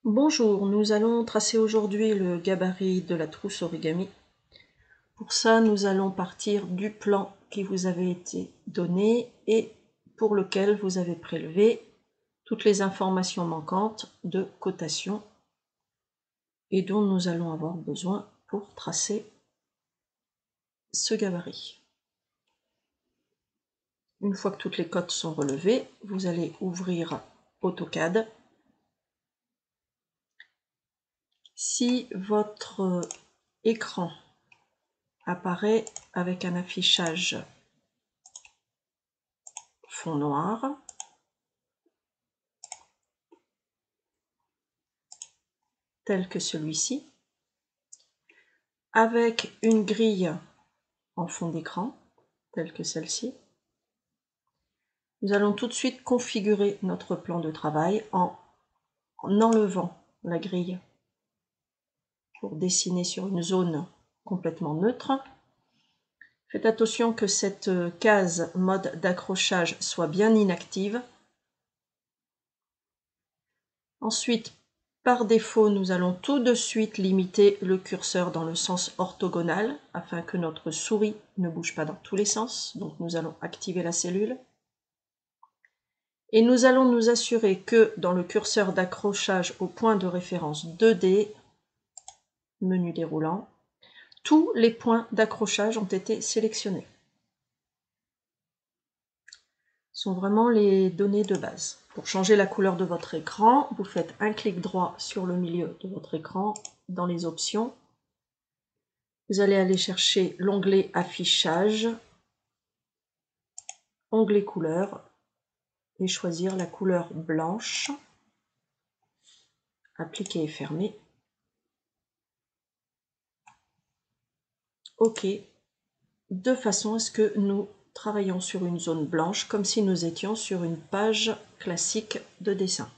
Bonjour, nous allons tracer aujourd'hui le gabarit de la trousse origami. Pour ça, nous allons partir du plan qui vous avait été donné et pour lequel vous avez prélevé toutes les informations manquantes de cotation et dont nous allons avoir besoin pour tracer ce gabarit. Une fois que toutes les cotes sont relevées, vous allez ouvrir AutoCAD. Si votre écran apparaît avec un affichage fond noir, tel que celui-ci, avec une grille en fond d'écran, telle que celle-ci. Nous allons tout de suite configurer notre plan de travail en enlevant la grille pour dessiner sur une zone complètement neutre. Faites attention que cette case mode d'accrochage soit bien inactive. Ensuite, par défaut, nous allons tout de suite limiter le curseur dans le sens orthogonal afin que notre souris ne bouge pas dans tous les sens. Donc nous allons activer la cellule. Et nous allons nous assurer que dans le curseur d'accrochage au point de référence 2D, menu déroulant, tous les points d'accrochage ont été sélectionnés. Ce sont vraiment les données de base. Pour changer la couleur de votre écran, vous faites un clic droit sur le milieu de votre écran dans les options. Vous allez aller chercher l'onglet affichage, onglet couleur et choisir la couleur blanche. Appliquer et fermer. OK, de façon à ce que nous travaillons sur une zone blanche comme si nous étions sur une page classique de dessin.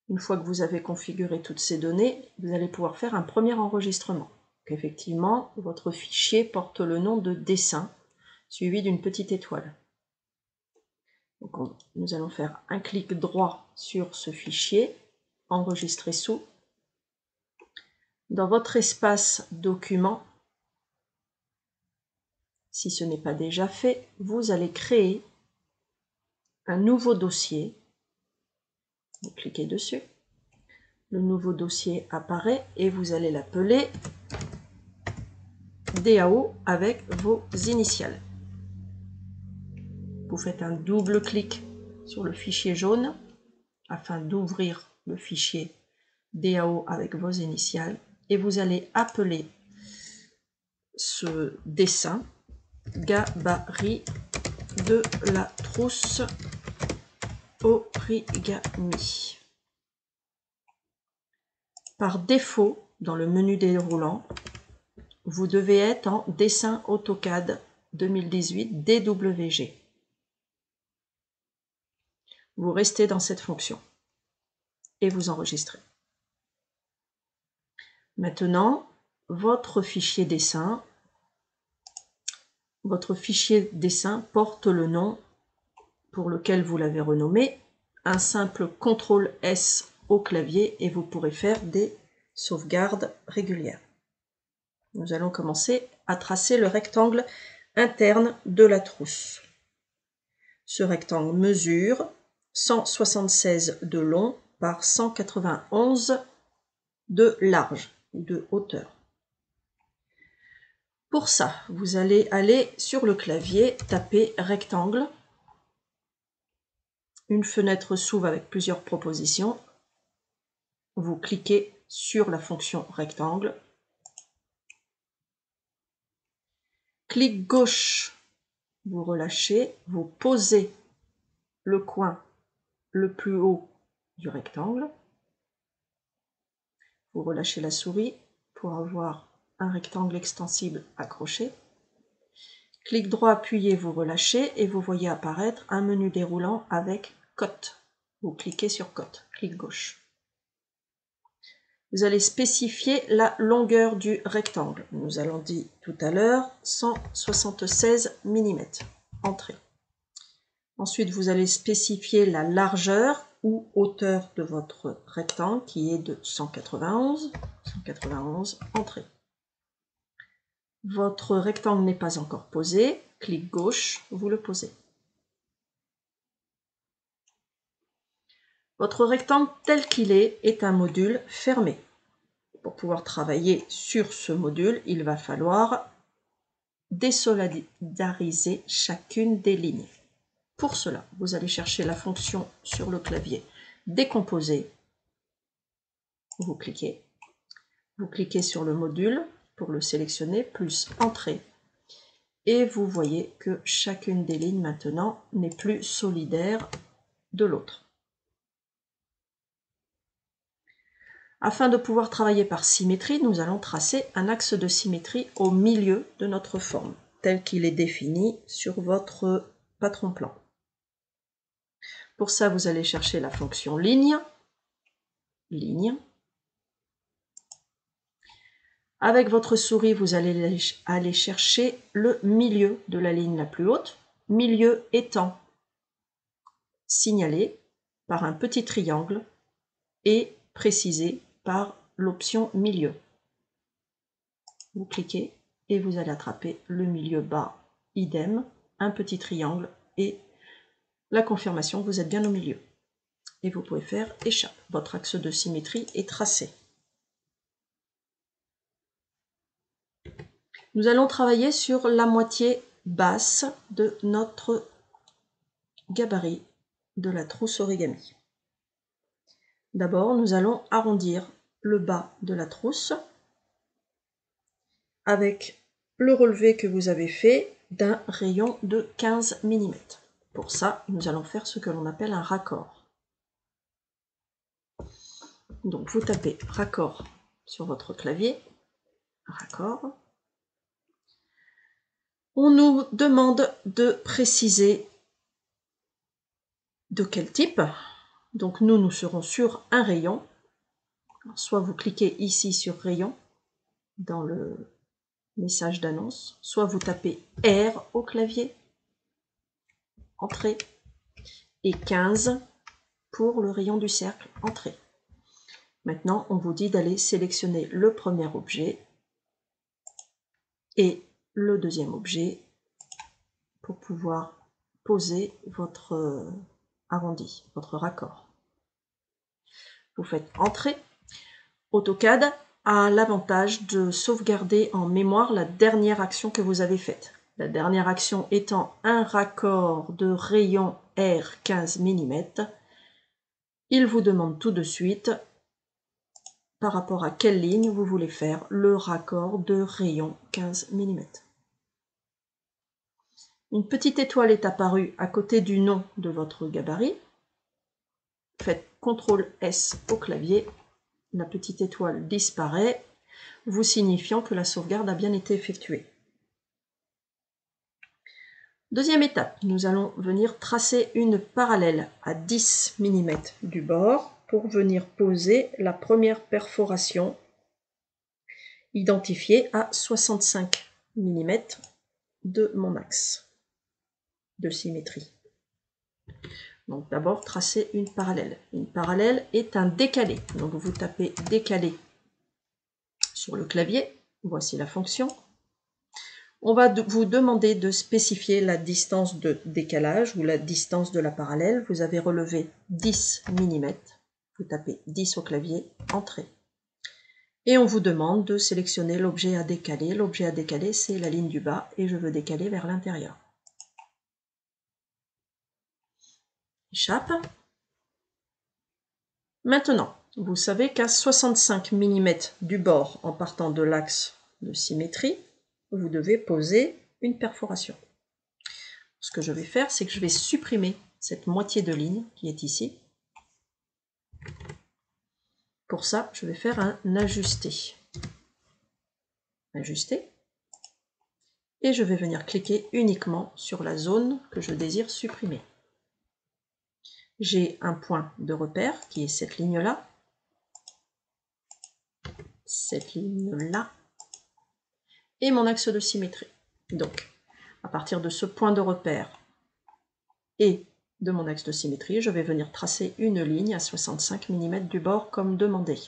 Une fois que vous avez configuré toutes ces données, vous allez pouvoir faire un premier enregistrement. Donc effectivement, votre fichier porte le nom de dessin, suivi d'une petite étoile. Donc nous allons faire un clic droit sur ce fichier, enregistrer sous. Dans votre espace document, si ce n'est pas déjà fait, vous allez créer un nouveau dossier. Vous cliquez dessus. Le nouveau dossier apparaît et vous allez l'appeler DAO avec vos initiales. Vous faites un double clic sur le fichier jaune afin d'ouvrir le fichier DAO avec vos initiales et vous allez appeler ce dessin gabarit de la trousse origami. Par défaut, dans le menu déroulant, vous devez être en dessin AutoCAD 2018 DWG. Vous restez dans cette fonction et vous enregistrez. Maintenant, votre fichier dessin porte le nom pour lequel vous l'avez renommé, un simple CTRL S au clavier et vous pourrez faire des sauvegardes régulières. Nous allons commencer à tracer le rectangle interne de la trousse. Ce rectangle mesure 176 de long par 191 de large ou de hauteur. Pour ça, vous allez aller sur le clavier, taper rectangle. Une fenêtre s'ouvre avec plusieurs propositions. Vous cliquez sur la fonction rectangle. Clic gauche, vous relâchez, vous posez le coin le plus haut du rectangle. Vous relâchez la souris pour avoir un rectangle extensible accroché. Clic droit appuyé, vous relâchez et vous voyez apparaître un menu déroulant avec cote. Vous cliquez sur cote, clic gauche. Vous allez spécifier la longueur du rectangle. Nous allons dire tout à l'heure 176 mm. Entrée. Ensuite, vous allez spécifier la largeur ou hauteur de votre rectangle qui est de 191. 191, entrée. Votre rectangle n'est pas encore posé. Clic gauche, vous le posez. Votre rectangle tel qu'il est un module fermé. Pour pouvoir travailler sur ce module, il va falloir désolidariser chacune des lignes. Pour cela, vous allez chercher la fonction sur le clavier décomposer. Vous cliquez sur le module pour le sélectionner, plus entrée. Et vous voyez que chacune des lignes maintenant n'est plus solidaire de l'autre. Afin de pouvoir travailler par symétrie, nous allons tracer un axe de symétrie au milieu de notre forme, tel qu'il est défini sur votre patron plan. Pour ça, vous allez chercher la fonction ligne. Avec votre souris, vous allez aller chercher le milieu de la ligne la plus haute, milieu étant signalé par un petit triangle et précisé par l'option milieu. Vous cliquez et vous allez attraper le milieu bas, idem, un petit triangle et la confirmation que vous êtes bien au milieu. Et vous pouvez faire échappe. Votre axe de symétrie est tracé. Nous allons travailler sur la moitié basse de notre gabarit de la trousse origami. D'abord, nous allons arrondir le bas de la trousse avec le relevé que vous avez fait d'un rayon de 15 mm. Pour ça, nous allons faire ce que l'on appelle un raccord. Donc, vous tapez raccord sur votre clavier, raccord. On nous demande de préciser de quel type. Donc nous serons sur un rayon. Alors, soit vous cliquez ici sur rayon dans le message d'annonce, soit vous tapez R au clavier, entrée, et 15 pour le rayon du cercle, entrée. Maintenant, on vous dit d'aller sélectionner le premier objet et le deuxième objet pour pouvoir poser votre arrondi, votre raccord. Vous faites entrée. AutoCAD a l'avantage de sauvegarder en mémoire la dernière action que vous avez faite. La dernière action étant un raccord de rayon R 15 mm. Il vous demande tout de suite par rapport à quelle ligne vous voulez faire le raccord de rayon 15 mm. Une petite étoile est apparue à côté du nom de votre gabarit. Faites CTRL S au clavier. La petite étoile disparaît, vous signifiant que la sauvegarde a bien été effectuée. Deuxième étape, nous allons venir tracer une parallèle à 10 mm du bord pour venir poser la première perforation identifiée à 65 mm de mon axe de symétrie. Donc d'abord, tracer une parallèle. Une parallèle est un décalé. Donc vous tapez décalé sur le clavier. Voici la fonction. On va vous demander de spécifier la distance de décalage ou la distance de la parallèle. Vous avez relevé 10 mm. Vous tapez 10 au clavier, entrée. Et on vous demande de sélectionner l'objet à décaler. L'objet à décaler, c'est la ligne du bas et je veux décaler vers l'intérieur. Échappe. Maintenant, vous savez qu'à 65 mm du bord en partant de l'axe de symétrie, vous devez poser une perforation. Ce que je vais faire, c'est que je vais supprimer cette moitié de ligne qui est ici. Pour ça, je vais faire un ajuster. Ajuster. Et je vais venir cliquer uniquement sur la zone que je désire supprimer. J'ai un point de repère qui est cette ligne-là. Cette ligne-là. Et mon axe de symétrie. Donc, à partir de ce point de repère et de mon axe de symétrie, je vais venir tracer une ligne à 65 mm du bord comme demandé.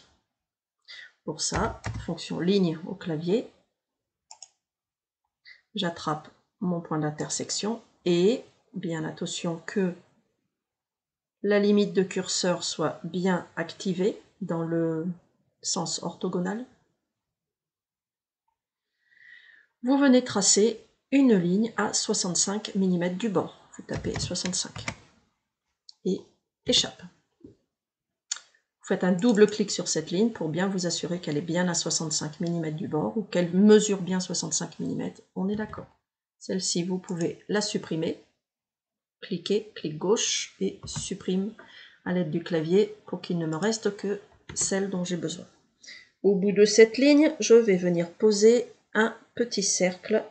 Pour ça, fonction ligne au clavier, j'attrape mon point d'intersection et, bien attention que la limite de curseur soit bien activée dans le sens orthogonal. Vous venez tracer une ligne à 65 mm du bord. Vous tapez 65 et échappe. Vous faites un double clic sur cette ligne pour bien vous assurer qu'elle est bien à 65 mm du bord ou qu'elle mesure bien 65 mm. On est d'accord. Celle-ci, vous pouvez la supprimer. Cliquez, clic gauche et supprime à l'aide du clavier pour qu'il ne me reste que celle dont j'ai besoin. Au bout de cette ligne, je vais venir poser un petit cercle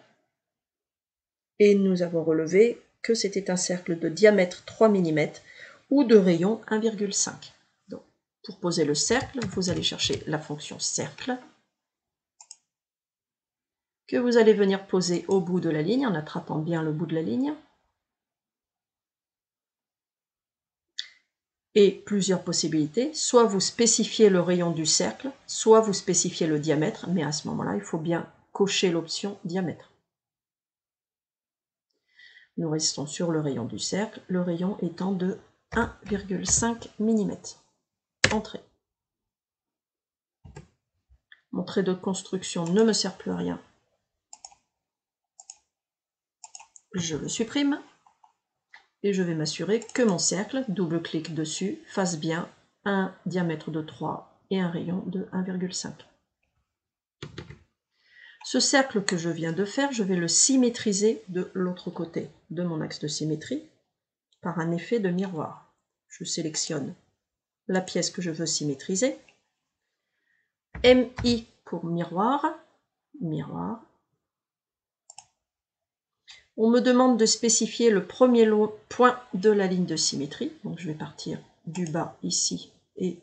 et nous avons relevé que c'était un cercle de diamètre 3 mm ou de rayon 1,5. Donc, pour poser le cercle, vous allez chercher la fonction cercle que vous allez venir poser au bout de la ligne en attrapant bien le bout de la ligne. Et plusieurs possibilités, soit vous spécifiez le rayon du cercle, soit vous spécifiez le diamètre, mais à ce moment-là, il faut bien cocher l'option diamètre. Nous restons sur le rayon du cercle, le rayon étant de 1,5 mm. Entrée. Mon trait de construction ne me sert plus à rien. Je le supprime. Et je vais m'assurer que mon cercle, double-clic dessus, fasse bien un diamètre de 3 et un rayon de 1,5. Ce cercle que je viens de faire, je vais le symétriser de l'autre côté de mon axe de symétrie par un effet de miroir. Je sélectionne la pièce que je veux symétriser. MI pour miroir. Miroir. On me demande de spécifier le premier point de la ligne de symétrie. Donc je vais partir du bas ici et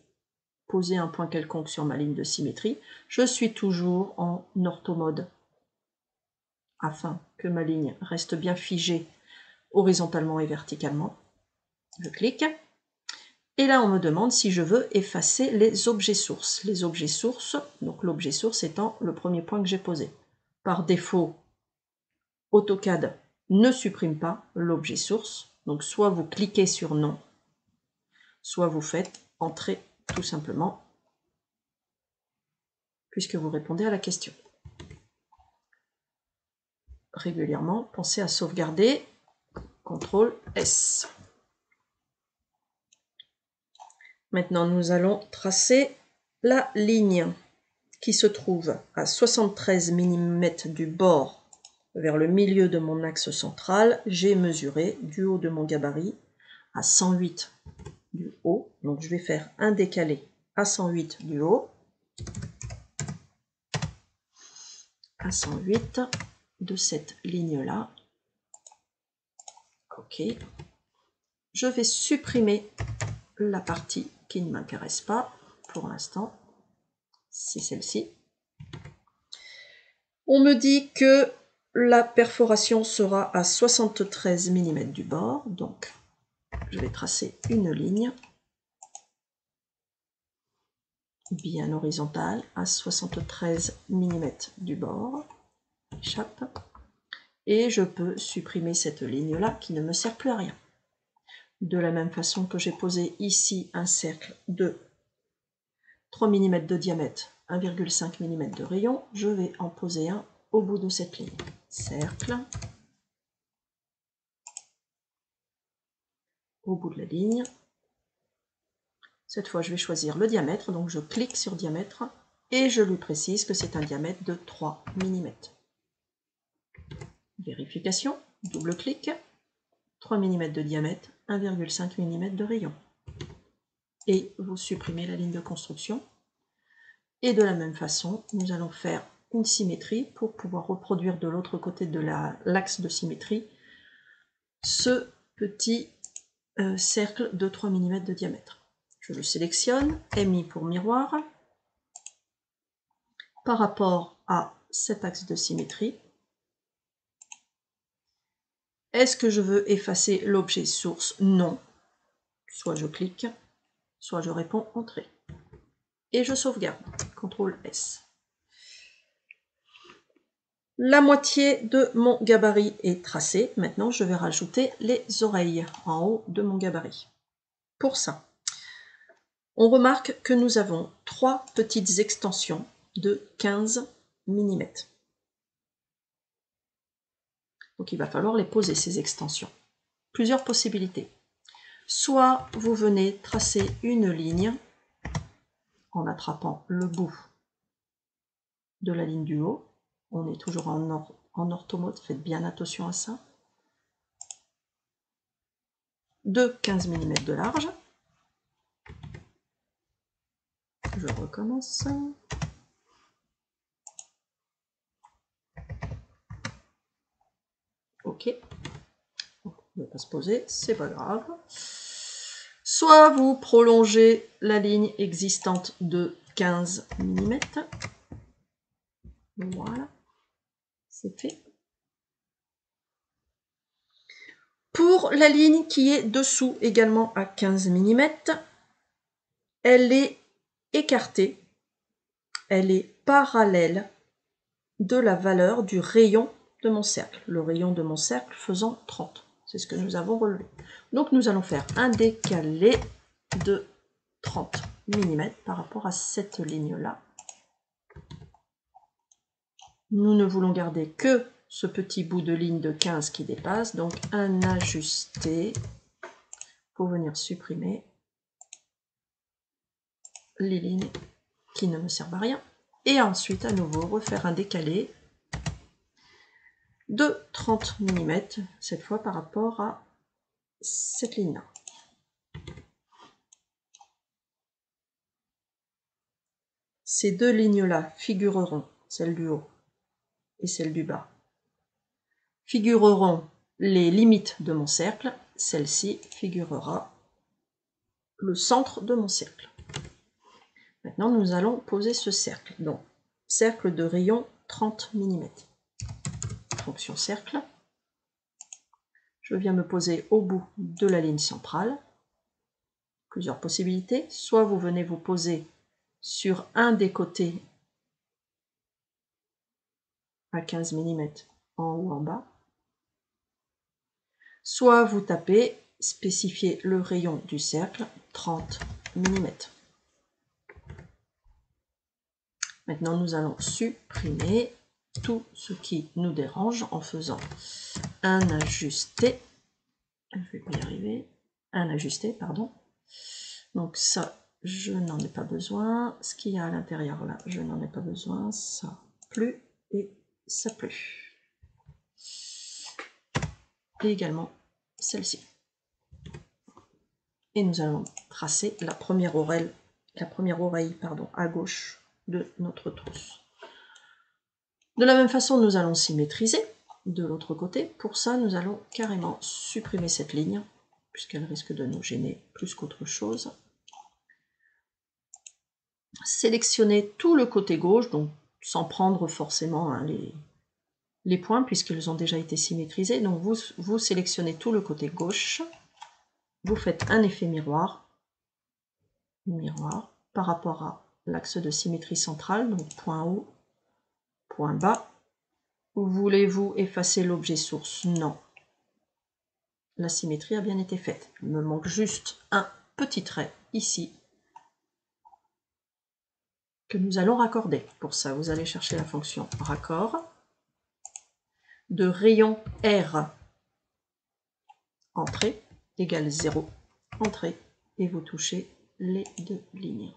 poser un point quelconque sur ma ligne de symétrie. Je suis toujours en orthomode afin que ma ligne reste bien figée horizontalement et verticalement. Je clique. Et là, on me demande si je veux effacer les objets sources. Les objets sources, donc l'objet source étant le premier point que j'ai posé. Par défaut, AutoCAD ne supprime pas l'objet source. Donc soit vous cliquez sur non, soit vous faites entrer tout simplement, puisque vous répondez à la question. Régulièrement, pensez à sauvegarder. CTRL S. Maintenant, nous allons tracer la ligne qui se trouve à 73 mm du bord vers le milieu de mon axe central. J'ai mesuré du haut de mon gabarit à 108 du haut. Donc je vais faire un décalé à 108 du haut. À 108 de cette ligne-là. OK. Je vais supprimer la partie qui ne m'intéresse pas pour l'instant. C'est celle-ci. On me dit que la perforation sera à 73 mm du bord, donc je vais tracer une ligne bien horizontale à 73 mm du bord. Échappe. Et je peux supprimer cette ligne-là qui ne me sert plus à rien. De la même façon que j'ai posé ici un cercle de 3 mm de diamètre, 1,5 mm de rayon, je vais en poser un au bout de cette ligne. Cercle. Au bout de la ligne. Cette fois, je vais choisir le diamètre, donc je clique sur diamètre et je lui précise que c'est un diamètre de 3 mm. Vérification, double clic, 3 mm de diamètre, 1,5 mm de rayon. Et vous supprimez la ligne de construction. Et de la même façon, nous allons faire une symétrie pour pouvoir reproduire de l'autre côté de l'axe de symétrie ce petit cercle de 3 mm de diamètre. Je le sélectionne, MI pour miroir. Par rapport à cet axe de symétrie, Est-ce que je veux effacer l'objet source? Non. Soit je clique, soit je réponds Entrée. Et je sauvegarde. CTRL S. La moitié de mon gabarit est tracée. Maintenant, je vais rajouter les oreilles en haut de mon gabarit. Pour ça, on remarque que nous avons 3 petites extensions de 15 mm. Donc il va falloir les poser, ces extensions. Plusieurs possibilités. Soit vous venez tracer une ligne en attrapant le bout de la ligne du haut. On est toujours en orthomode, faites bien attention à ça. De 15 mm de large. Je recommence. Ok. On ne va pas se poser, c'est pas grave. Soit vous prolongez la ligne existante de 15 mm. Voilà. C'est fait. Pour la ligne qui est dessous également à 15 mm, elle est écartée, elle est parallèle de la valeur du rayon de mon cercle. Le rayon de mon cercle faisant 30. C'est ce que nous avons relevé. Donc nous allons faire un décalé de 30 mm par rapport à cette ligne-là. Nous ne voulons garder que ce petit bout de ligne de 15 qui dépasse, donc un ajusté pour venir supprimer les lignes qui ne me servent à rien. Et ensuite, à nouveau, refaire un décalé de 30 mm, cette fois par rapport à cette ligne-là. Ces deux lignes-là figureront, celle du haut et celle du bas, figureront les limites de mon cercle. Celle-ci figurera le centre de mon cercle. Maintenant, nous allons poser ce cercle. Donc, cercle de rayon 30 mm. Fonction cercle. Je viens me poser au bout de la ligne centrale. Plusieurs possibilités. Soit vous venez vous poser sur un des côtés à 15 mm en haut en bas. Soit vous tapez, spécifiez le rayon du cercle 30 mm. Maintenant, nous allons supprimer tout ce qui nous dérange en faisant un ajusté. Je vais pas y arriver. Un ajusté, pardon. Donc ça, je n'en ai pas besoin. Ce qu'il y a à l'intérieur là, je n'en ai pas besoin. Ça plus et ça plus. Et également celle-ci. Et nous allons tracer la première oreille, à gauche de notre trousse. De la même façon, nous allons symétriser de l'autre côté. Pour ça, nous allons carrément supprimer cette ligne, puisqu'elle risque de nous gêner plus qu'autre chose. Sélectionnez tout le côté gauche, donc sans prendre forcément les points, puisqu'ils ont déjà été symétrisés. Donc vous sélectionnez tout le côté gauche. Vous faites un effet miroir par rapport à l'axe de symétrie centrale, donc point haut, point bas. Voulez-vous effacer l'objet source? Non. La symétrie a bien été faite. Il me manque juste un petit trait ici que nous allons raccorder. Pour ça, vous allez chercher la fonction raccord de rayon R entrée égale 0 entrée et vous touchez les deux lignes.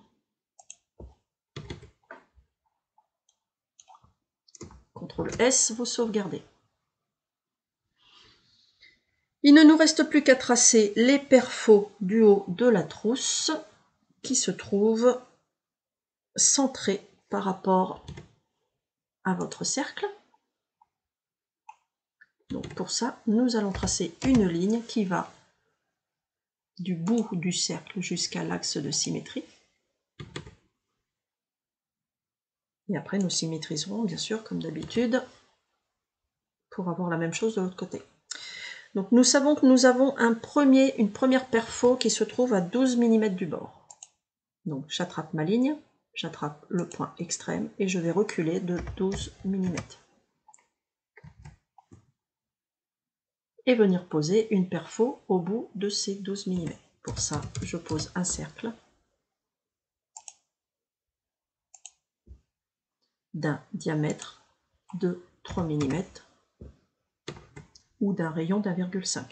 CTRL S, vous sauvegardez. Il ne nous reste plus qu'à tracer les perfos du haut de la trousse qui se trouvent centrés par rapport à votre cercle. Donc pour ça, nous allons tracer une ligne qui va du bout du cercle jusqu'à l'axe de symétrie. Et après, nous symétriserons, bien sûr, comme d'habitude, pour avoir la même chose de l'autre côté. Donc nous savons que nous avons une première perfo qui se trouve à 12 mm du bord. Donc j'attrape ma ligne, j'attrape le point extrême et je vais reculer de 12 mm. Et venir poser une perfo au bout de ces 12 mm. Pour ça, je pose un cercle d'un diamètre de 3 mm ou d'un rayon d'1,5.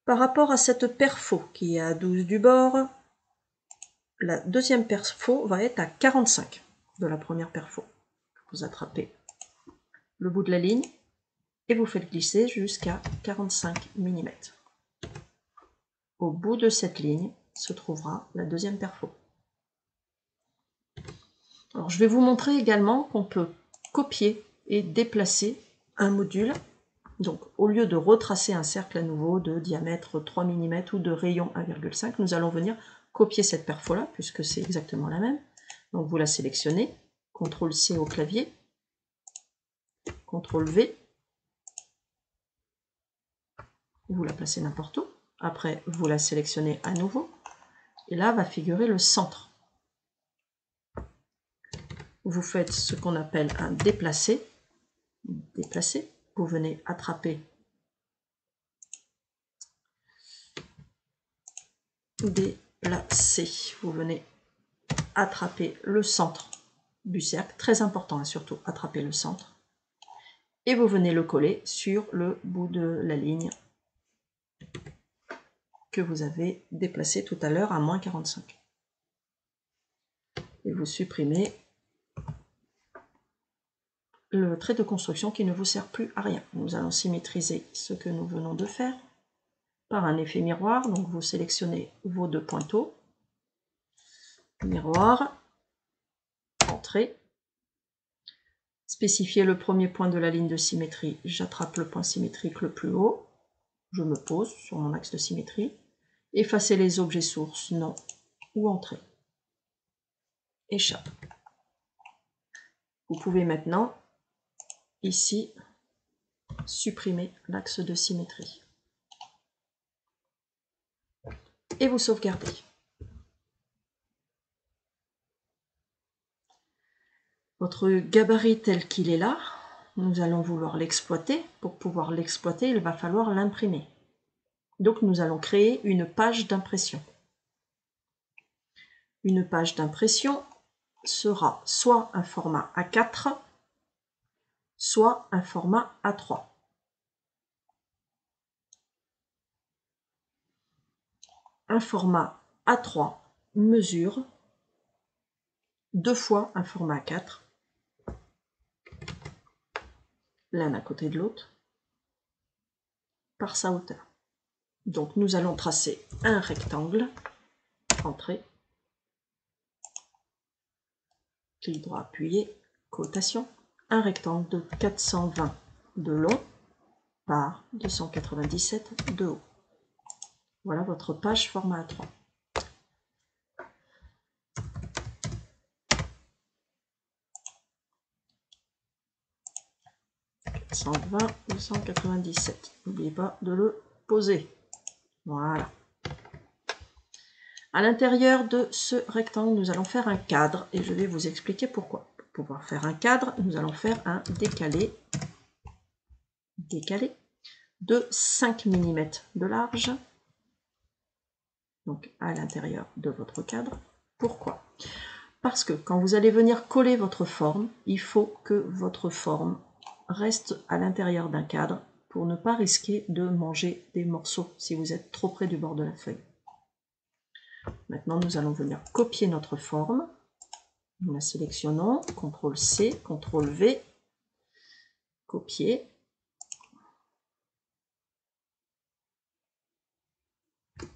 Par rapport à cette perfo qui est à 12 du bord, la deuxième perfo va être à 45 de la première perfo. Vous attrapez le bout de la ligne et vous faites glisser jusqu'à 45 mm. Au bout de cette ligne se trouvera la deuxième perfo. Alors, je vais vous montrer également qu'on peut copier et déplacer un module. Donc, au lieu de retracer un cercle à nouveau de diamètre 3 mm ou de rayon 1,5, nous allons venir copier cette perfo-là, puisque c'est exactement la même. Donc, vous la sélectionnez, CTRL-C au clavier, CTRL-V, vous la placez n'importe où. Après, vous la sélectionnez à nouveau, et là va figurer le centre. Vous faites ce qu'on appelle un déplacer. Déplacer. Vous venez attraper, déplacer. Vous venez attraper le centre du cercle, très important, surtout attraper le centre. Et vous venez le coller sur le bout de la ligne que vous avez déplacé tout à l'heure à moins 45. Et vous supprimez le trait de construction qui ne vous sert plus à rien. Nous allons symétriser ce que nous venons de faire par un effet miroir. Donc vous sélectionnez vos deux pointeaux, miroir, entrée, spécifier le premier point de la ligne de symétrie, j'attrape le point symétrique le plus haut, je me pose sur mon axe de symétrie, effacer les objets sources, non, ou entrée, échappe. Vous pouvez maintenant, ici, supprimer l'axe de symétrie. Et vous sauvegardez. Votre gabarit tel qu'il est là, nous allons vouloir l'exploiter. Pour pouvoir l'exploiter, il va falloir l'imprimer. Donc nous allons créer une page d'impression. Une page d'impression sera soit un format A4, soit un format A3. Un format A3 mesure 2 fois un format A4, l'un à côté de l'autre, par sa hauteur. Donc nous allons tracer un rectangle, entrée, clic droit appuyé, cotation, un rectangle de 420 de long par 297 de haut. Voilà votre page format A3. « 120, 297. N'oubliez pas de le poser. Voilà. À l'intérieur de ce rectangle, nous allons faire un cadre et je vais vous expliquer pourquoi. Pour pouvoir faire un cadre, nous allons faire un décalé de 5 mm de large, donc à l'intérieur de votre cadre. Pourquoi? Parce que quand vous allez venir coller votre forme, il faut que votre forme reste à l'intérieur d'un cadre pour ne pas risquer de manger des morceaux si vous êtes trop près du bord de la feuille. Maintenant, nous allons venir copier notre forme. Nous la sélectionnons, CTRL-C, CTRL-V, copier.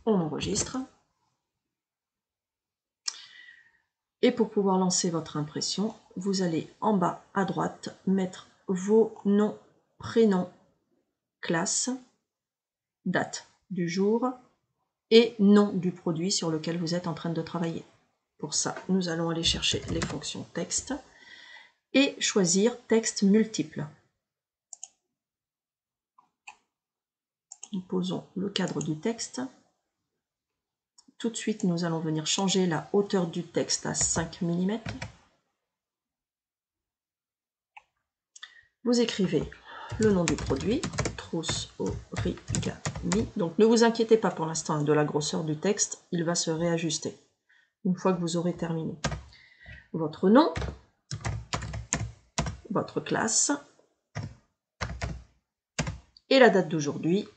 On enregistre. Et pour pouvoir lancer votre impression, vous allez en bas à droite mettre vos noms, prénoms, classe, date du jour et nom du produit sur lequel vous êtes en train de travailler. Pour ça, nous allons aller chercher les fonctions texte et choisir texte multiple. Nous posons le cadre du texte. Tout de suite, nous allons venir changer la hauteur du texte à 5 mm. Vous écrivez le nom du produit, Trousse Origami. Donc ne vous inquiétez pas pour l'instant de la grosseur du texte, il va se réajuster une fois que vous aurez terminé. Votre nom, votre classe et la date d'aujourd'hui.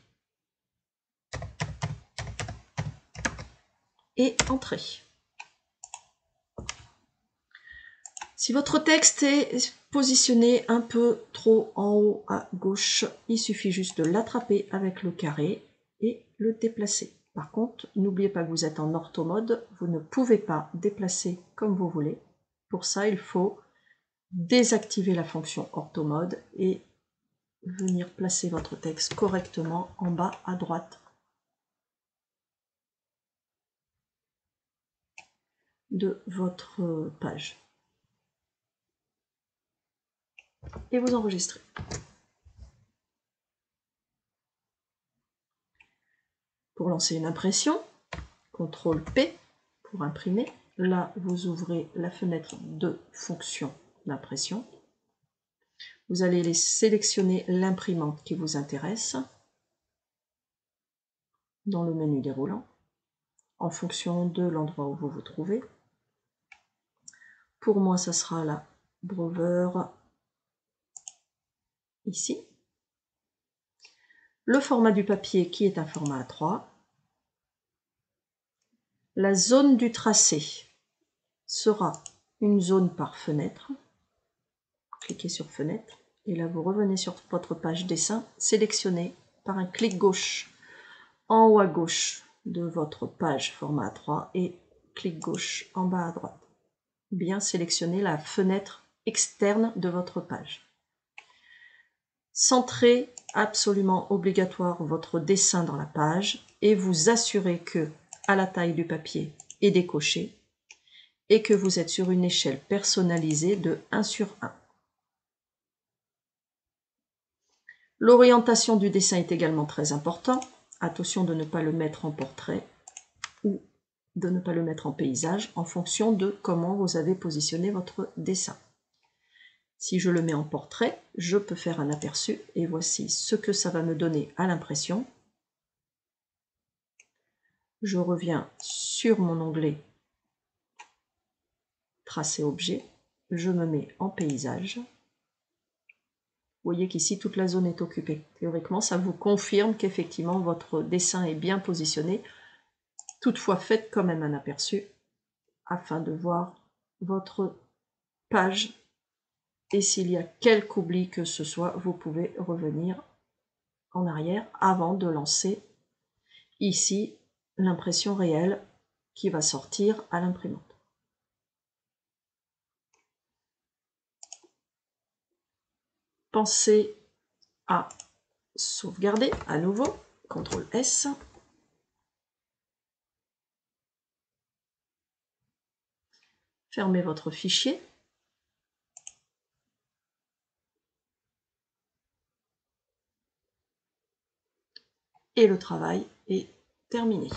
Et entrée. Si votre texte est positionné un peu trop en haut à gauche, il suffit juste de l'attraper avec le carré et le déplacer. Par contre, n'oubliez pas que vous êtes en orthomode, vous ne pouvez pas déplacer comme vous voulez. Pour ça, il faut désactiver la fonction orthomode et venir placer votre texte correctement en bas à droite de votre page. Et vous enregistrez. Pour lancer une impression, CTRL P pour imprimer. Là, vous ouvrez la fenêtre de fonction d'impression. Vous allez sélectionner l'imprimante qui vous intéresse dans le menu déroulant, en fonction de l'endroit où vous vous trouvez. Pour moi, ça sera la Brower ici. Le format du papier qui est un format A3. La zone du tracé sera une zone par fenêtre. Cliquez sur fenêtre et là vous revenez sur votre page dessin, sélectionnez par un clic gauche en haut à gauche de votre page format A3 et clic gauche en bas à droite. Bien sélectionner la fenêtre externe de votre page. Centrez absolument obligatoire votre dessin dans la page et vous assurez que à la taille du papier est décoché et que vous êtes sur une échelle personnalisée de 1/1. L'orientation du dessin est également très important. Attention de ne pas le mettre en portrait ou de ne pas le mettre en paysage en fonction de comment vous avez positionné votre dessin. Si je le mets en portrait, je peux faire un aperçu et voici ce que ça va me donner à l'impression. Je reviens sur mon onglet Tracer objet, je me mets en paysage. Vous voyez qu'ici toute la zone est occupée. Théoriquement, ça vous confirme qu'effectivement votre dessin est bien positionné. Toutefois, faites quand même un aperçu afin de voir votre page. Et s'il y a quelque oubli que ce soit, vous pouvez revenir en arrière avant de lancer ici l'impression réelle qui va sortir à l'imprimante. Pensez à sauvegarder à nouveau, CTRL S. Fermez votre fichier. Et le travail est terminé.